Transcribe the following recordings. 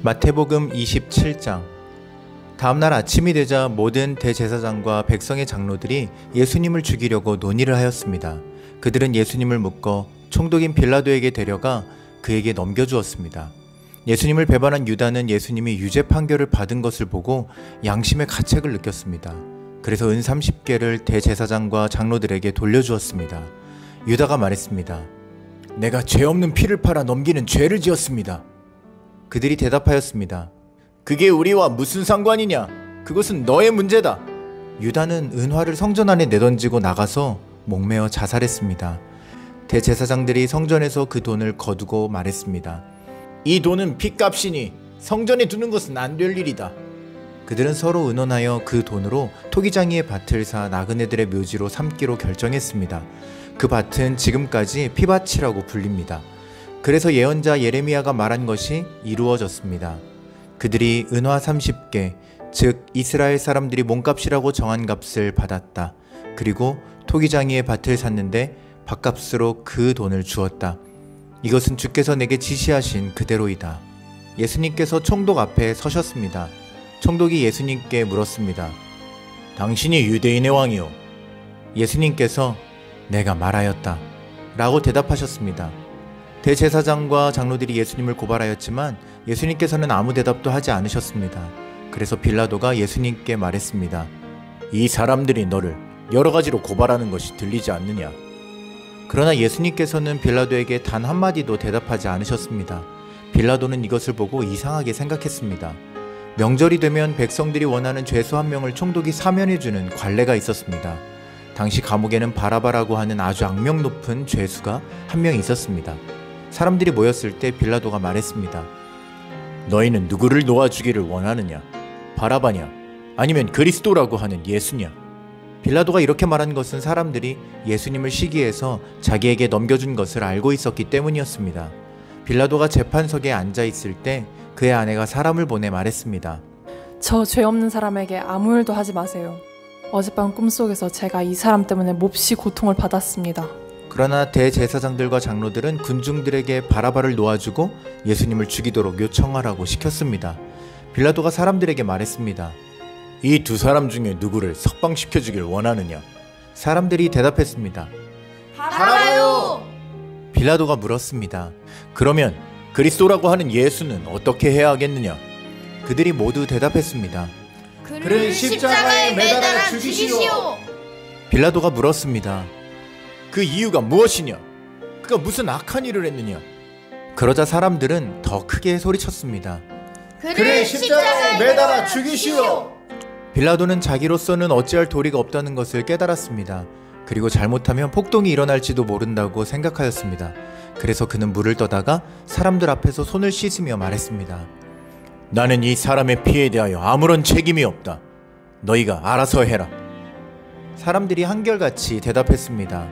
마태복음 27장. 다음날 아침이 되자 모든 대제사장과 백성의 장로들이 예수님을 죽이려고 논의를 하였습니다. 그들은 예수님을 묶어 총독인 빌라도에게 데려가 그에게 넘겨주었습니다. 예수님을 배반한 유다는 예수님이 유죄 판결을 받은 것을 보고 양심의 가책을 느꼈습니다. 그래서 은 30개를 대제사장과 장로들에게 돌려주었습니다. 유다가 말했습니다. 내가 죄 없는 피를 팔아 넘기는 죄를 지었습니다. 그들이 대답하였습니다. 그게 우리와 무슨 상관이냐? 그것은 너의 문제다. 유다는 은화를 성전 안에 내던지고 나가서 목매어 자살했습니다. 대제사장들이 성전에서 그 돈을 거두고 말했습니다. 이 돈은 핏값이니 성전에 두는 것은 안 될 일이다. 그들은 서로 의논하여 그 돈으로 토기장이의 밭을 사 나그네들의 묘지로 삼기로 결정했습니다. 그 밭은 지금까지 피밭이라고 불립니다. 그래서 예언자 예레미야가 말한 것이 이루어졌습니다. 그들이 은화 30개, 즉 이스라엘 사람들이 몸값이라고 정한 값을 받았다. 그리고 토기장이의 밭을 샀는데 밭값으로 그 돈을 주었다. 이것은 주께서 내게 지시하신 그대로이다. 예수님께서 총독 앞에 서셨습니다. 총독이 예수님께 물었습니다. 당신이 유대인의 왕이요? 예수님께서 내가 말하였다 라고 대답하셨습니다. 대제사장과 장로들이 예수님을 고발하였지만 예수님께서는 아무 대답도 하지 않으셨습니다. 그래서 빌라도가 예수님께 말했습니다. 이 사람들이 너를 여러 가지로 고발하는 것이 들리지 않느냐? 그러나 예수님께서는 빌라도에게 단 한마디도 대답하지 않으셨습니다. 빌라도는 이것을 보고 이상하게 생각했습니다. 명절이 되면 백성들이 원하는 죄수 한 명을 총독이 사면해주는 관례가 있었습니다. 당시 감옥에는 바라바라고 하는 아주 악명 높은 죄수가 한 명 있었습니다. 사람들이 모였을 때 빌라도가 말했습니다. 너희는 누구를 놓아주기를 원하느냐? 바라바냐? 아니면 그리스도라고 하는 예수냐? 빌라도가 이렇게 말한 것은 사람들이 예수님을 시기해서 자기에게 넘겨준 것을 알고 있었기 때문이었습니다. 빌라도가 재판석에 앉아 있을 때 그의 아내가 사람을 보내 말했습니다. 저 죄 없는 사람에게 아무 일도 하지 마세요. 어젯밤 꿈속에서 제가 이 사람 때문에 몹시 고통을 받았습니다. 그러나 대제사장들과 장로들은 군중들에게 바라바를 놓아주고 예수님을 죽이도록 요청하라고 시켰습니다. 빌라도가 사람들에게 말했습니다. 이 두 사람 중에 누구를 석방시켜주길 원하느냐? 사람들이 대답했습니다. 바라바요! 빌라도가 물었습니다. 그러면 그리스도라고 하는 예수는 어떻게 해야 하겠느냐? 그들이 모두 대답했습니다. 그를 십자가에 매달아 죽이시오! 빌라도가 물었습니다. 그 이유가 무엇이냐? 그가 무슨 악한 일을 했느냐? 그러자 사람들은 더 크게 소리쳤습니다. 그를 십자가에 매달아 죽이시오! 빌라도는 자기로서는 어찌할 도리가 없다는 것을 깨달았습니다. 그리고 잘못하면 폭동이 일어날지도 모른다고 생각하였습니다. 그래서 그는 물을 떠다가 사람들 앞에서 손을 씻으며 말했습니다. 나는 이 사람의 피에 대하여 아무런 책임이 없다. 너희가 알아서 해라. 사람들이 한결같이 대답했습니다.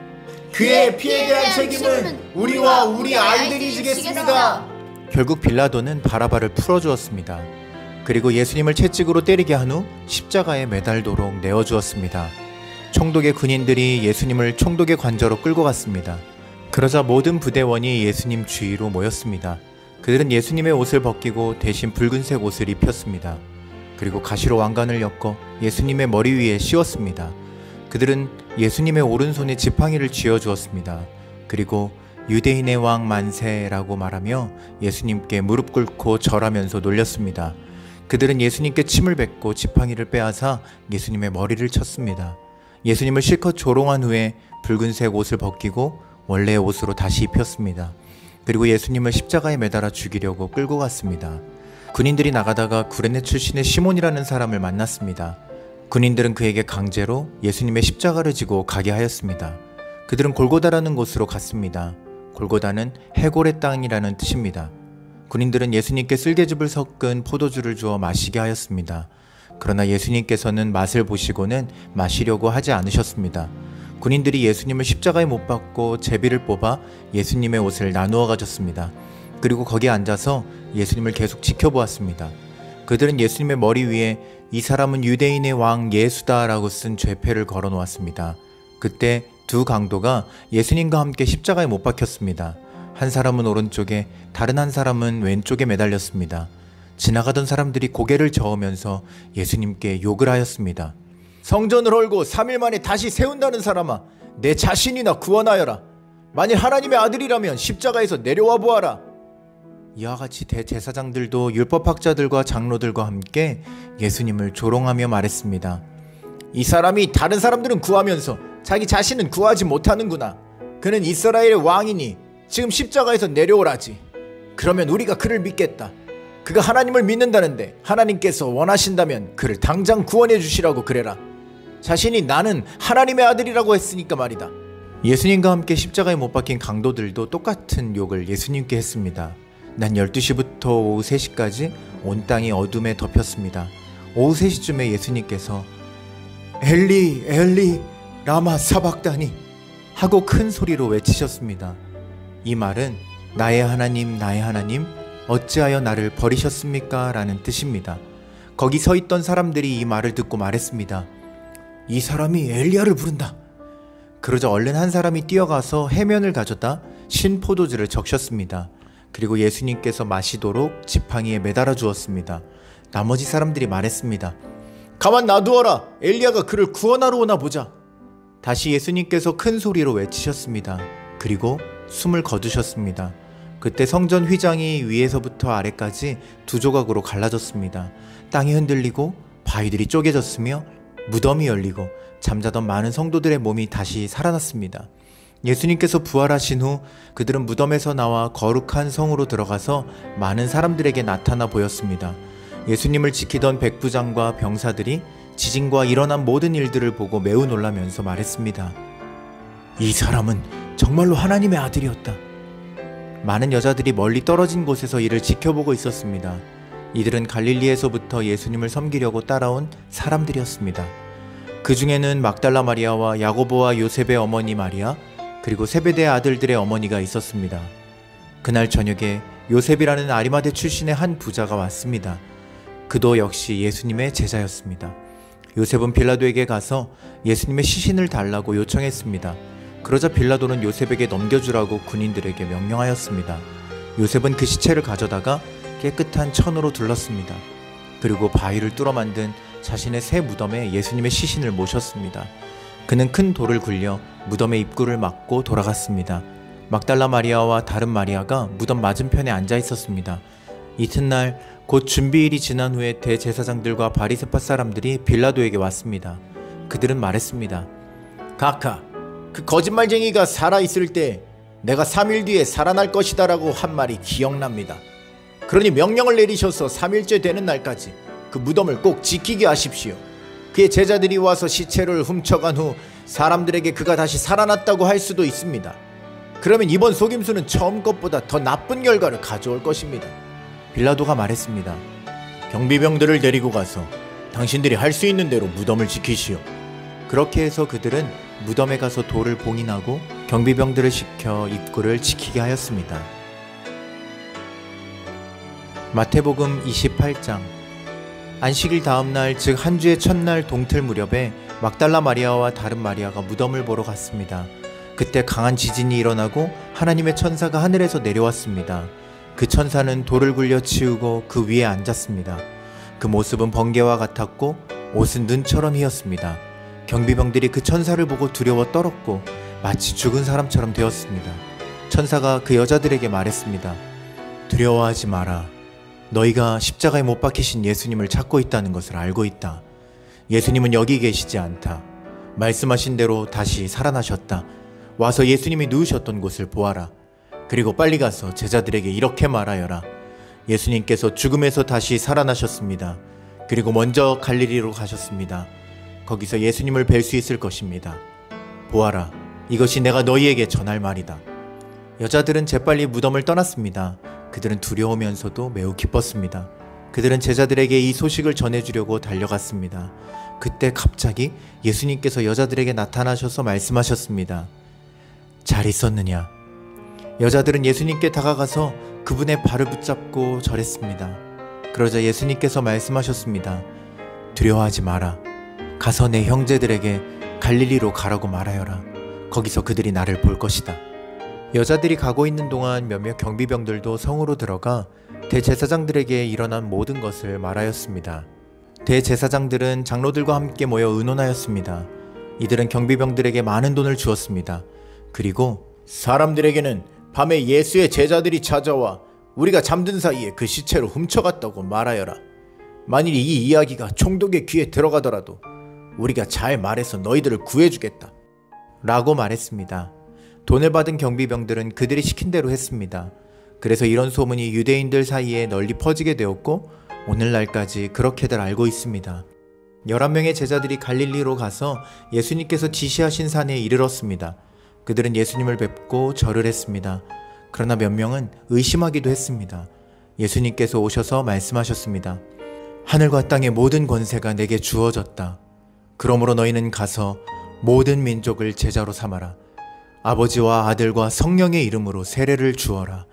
그의 피에 대한 책임은 우리와 우리 아이들이 지겠습니다. 결국 빌라도는 바라바를 풀어주었습니다. 그리고 예수님을 채찍으로 때리게 한 후 십자가에 매달도록 내어주었습니다. 총독의 군인들이 예수님을 총독의 관저로 끌고 갔습니다. 그러자 모든 부대원이 예수님 주위로 모였습니다. 그들은 예수님의 옷을 벗기고 대신 붉은색 옷을 입혔습니다. 그리고 가시로 왕관을 엮어 예수님의 머리 위에 씌웠습니다. 그들은 예수님의 오른손에 지팡이를 쥐어주었습니다. 그리고 유대인의 왕 만세라고 말하며 예수님께 무릎 꿇고 절하면서 놀렸습니다. 그들은 예수님께 침을 뱉고 지팡이를 빼앗아 예수님의 머리를 쳤습니다. 예수님을 실컷 조롱한 후에 붉은색 옷을 벗기고 원래의 옷으로 다시 입혔습니다. 그리고 예수님을 십자가에 매달아 죽이려고 끌고 갔습니다. 군인들이 나가다가 구레네 출신의 시몬이라는 사람을 만났습니다. 군인들은 그에게 강제로 예수님의 십자가를 지고 가게 하였습니다. 그들은 골고다라는 곳으로 갔습니다. 골고다는 해골의 땅이라는 뜻입니다. 군인들은 예수님께 쓸개즙을 섞은 포도주를 주어 마시게 하였습니다. 그러나 예수님께서는 맛을 보시고는 마시려고 하지 않으셨습니다. 군인들이 예수님을 십자가에 못 박고 제비를 뽑아 예수님의 옷을 나누어 가졌습니다. 그리고 거기에 앉아서 예수님을 계속 지켜보았습니다. 그들은 예수님의 머리 위에 이 사람은 유대인의 왕 예수다 라고 쓴 죄패를 걸어 놓았습니다. 그때 두 강도가 예수님과 함께 십자가에 못 박혔습니다. 한 사람은 오른쪽에 다른 한 사람은 왼쪽에 매달렸습니다. 지나가던 사람들이 고개를 저으면서 예수님께 욕을 하였습니다. 성전을 헐고 3일 만에 다시 세운다는 사람아, 내 자신이나 구원하여라. 만일 하나님의 아들이라면 십자가에서 내려와 보아라. 이와 같이 대제사장들도 율법학자들과 장로들과 함께 예수님을 조롱하며 말했습니다. 이 사람이 다른 사람들은 구하면서 자기 자신은 구하지 못하는구나. 그는 이스라엘의 왕이니 지금 십자가에서 내려오라지. 그러면 우리가 그를 믿겠다. 그가 하나님을 믿는다는데 하나님께서 원하신다면 그를 당장 구원해 주시라고 그래라. 자신이 나는 하나님의 아들이라고 했으니까 말이다. 예수님과 함께 십자가에 못 박힌 강도들도 똑같은 욕을 예수님께 했습니다. 난 12시부터 오후 3시까지 온 땅이 어둠에 덮였습니다. 오후 3시쯤에 예수님께서 엘리 엘리 라마 사박다니 하고 큰 소리로 외치셨습니다. 이 말은 나의 하나님 나의 하나님 어찌하여 나를 버리셨습니까? 라는 뜻입니다. 거기 서 있던 사람들이 이 말을 듣고 말했습니다. 이 사람이 엘리야를 부른다. 그러자 얼른 한 사람이 뛰어가서 해면을 가져다 신포도주를 적셨습니다. 그리고 예수님께서 마시도록 지팡이에 매달아 주었습니다. 나머지 사람들이 말했습니다. 가만 놔두어라. 엘리야가 그를 구원하러 오나 보자. 다시 예수님께서 큰 소리로 외치셨습니다. 그리고 숨을 거두셨습니다. 그때 성전 휘장이 위에서부터 아래까지 두 조각으로 갈라졌습니다. 땅이 흔들리고 바위들이 쪼개졌으며 무덤이 열리고 잠자던 많은 성도들의 몸이 다시 살아났습니다. 예수님께서 부활하신 후 그들은 무덤에서 나와 거룩한 성으로 들어가서 많은 사람들에게 나타나 보였습니다. 예수님을 지키던 백부장과 병사들이 지진과 일어난 모든 일들을 보고 매우 놀라면서 말했습니다. 이 사람은 정말로 하나님의 아들이었다. 많은 여자들이 멀리 떨어진 곳에서 이를 지켜보고 있었습니다. 이들은 갈릴리에서부터 예수님을 섬기려고 따라온 사람들이었습니다. 그 중에는 막달라 마리아와 야고보와 요셉의 어머니 마리아, 그리고 세베대의 아들들의 어머니가 있었습니다. 그날 저녁에 요셉이라는 아리마대 출신의 한 부자가 왔습니다. 그도 역시 예수님의 제자였습니다. 요셉은 빌라도에게 가서 예수님의 시신을 달라고 요청했습니다. 그러자 빌라도는 요셉에게 넘겨주라고 군인들에게 명령하였습니다. 요셉은 그 시체를 가져다가 깨끗한 천으로 둘렀습니다. 그리고 바위를 뚫어 만든 자신의 새 무덤에 예수님의 시신을 모셨습니다. 그는 큰 돌을 굴려 무덤의 입구를 막고 돌아갔습니다. 막달라 마리아와 다른 마리아가 무덤 맞은편에 앉아 있었습니다. 이튿날 곧 준비일이 지난 후에 대제사장들과 바리새파 사람들이 빌라도에게 왔습니다. 그들은 말했습니다. 각하, 그 거짓말쟁이가 살아있을 때 내가 3일 뒤에 살아날 것이다 라고 한 말이 기억납니다. 그러니 명령을 내리셔서 3일째 되는 날까지 그 무덤을 꼭 지키게 하십시오. 그의 제자들이 와서 시체를 훔쳐간 후 사람들에게 그가 다시 살아났다고 할 수도 있습니다. 그러면 이번 속임수는 처음 것보다 더 나쁜 결과를 가져올 것입니다. 빌라도가 말했습니다. 경비병들을 데리고 가서 당신들이 할 수 있는 대로 무덤을 지키시오. 그렇게 해서 그들은 무덤에 가서 돌을 봉인하고 경비병들을 시켜 입구를 지키게 하였습니다. 마태복음 28장. 안식일 다음날 즉 한 주의 첫날 동틀 무렵에 막달라 마리아와 다른 마리아가 무덤을 보러 갔습니다. 그때 강한 지진이 일어나고 하나님의 천사가 하늘에서 내려왔습니다. 그 천사는 돌을 굴려 치우고 그 위에 앉았습니다. 그 모습은 번개와 같았고 옷은 눈처럼 희었습니다. 경비병들이 그 천사를 보고 두려워 떨었고 마치 죽은 사람처럼 되었습니다. 천사가 그 여자들에게 말했습니다. 두려워하지 마라. 너희가 십자가에 못 박히신 예수님을 찾고 있다는 것을 알고 있다. 예수님은 여기 계시지 않다. 말씀하신 대로 다시 살아나셨다. 와서 예수님이 누우셨던 곳을 보아라. 그리고 빨리 가서 제자들에게 이렇게 말하여라. 예수님께서 죽음에서 다시 살아나셨습니다. 그리고 먼저 갈릴리로 가셨습니다. 거기서 예수님을 뵐 수 있을 것입니다. 보아라. 이것이 내가 너희에게 전할 말이다. 여자들은 재빨리 무덤을 떠났습니다. 그들은 두려우면서도 매우 기뻤습니다. 그들은 제자들에게 이 소식을 전해주려고 달려갔습니다. 그때 갑자기 예수님께서 여자들에게 나타나셔서 말씀하셨습니다. 잘 있었느냐? 여자들은 예수님께 다가가서 그분의 발을 붙잡고 절했습니다. 그러자 예수님께서 말씀하셨습니다. 두려워하지 마라. 가서 내 형제들에게 갈릴리로 가라고 말하여라. 거기서 그들이 나를 볼 것이다. 여자들이 가고 있는 동안 몇몇 경비병들도 성으로 들어가 대제사장들에게 일어난 모든 것을 말하였습니다. 대제사장들은 장로들과 함께 모여 의논하였습니다. 이들은 경비병들에게 많은 돈을 주었습니다. 그리고 사람들에게는 밤에 예수의 제자들이 찾아와 우리가 잠든 사이에 그 시체를 훔쳐갔다고 말하여라. 만일 이 이야기가 총독의 귀에 들어가더라도 우리가 잘 말해서 너희들을 구해주겠다 라고 말했습니다. 돈을 받은 경비병들은 그들이 시킨 대로 했습니다. 그래서 이런 소문이 유대인들 사이에 널리 퍼지게 되었고 오늘날까지 그렇게들 알고 있습니다. 11명의 제자들이 갈릴리로 가서 예수님께서 지시하신 산에 이르렀습니다. 그들은 예수님을 뵙고 절을 했습니다. 그러나 몇 명은 의심하기도 했습니다. 예수님께서 오셔서 말씀하셨습니다. 하늘과 땅의 모든 권세가 내게 주어졌다. 그러므로 너희는 가서 모든 민족을 제자로 삼아라. 아버지와 아들과 성령의 이름으로 세례를 주어라.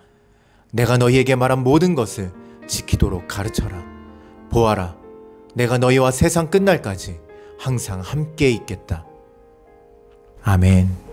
내가 너희에게 말한 모든 것을 지키도록 가르쳐라. 보아라, 내가 너희와 세상 끝날까지 항상 함께 있겠다. 아멘.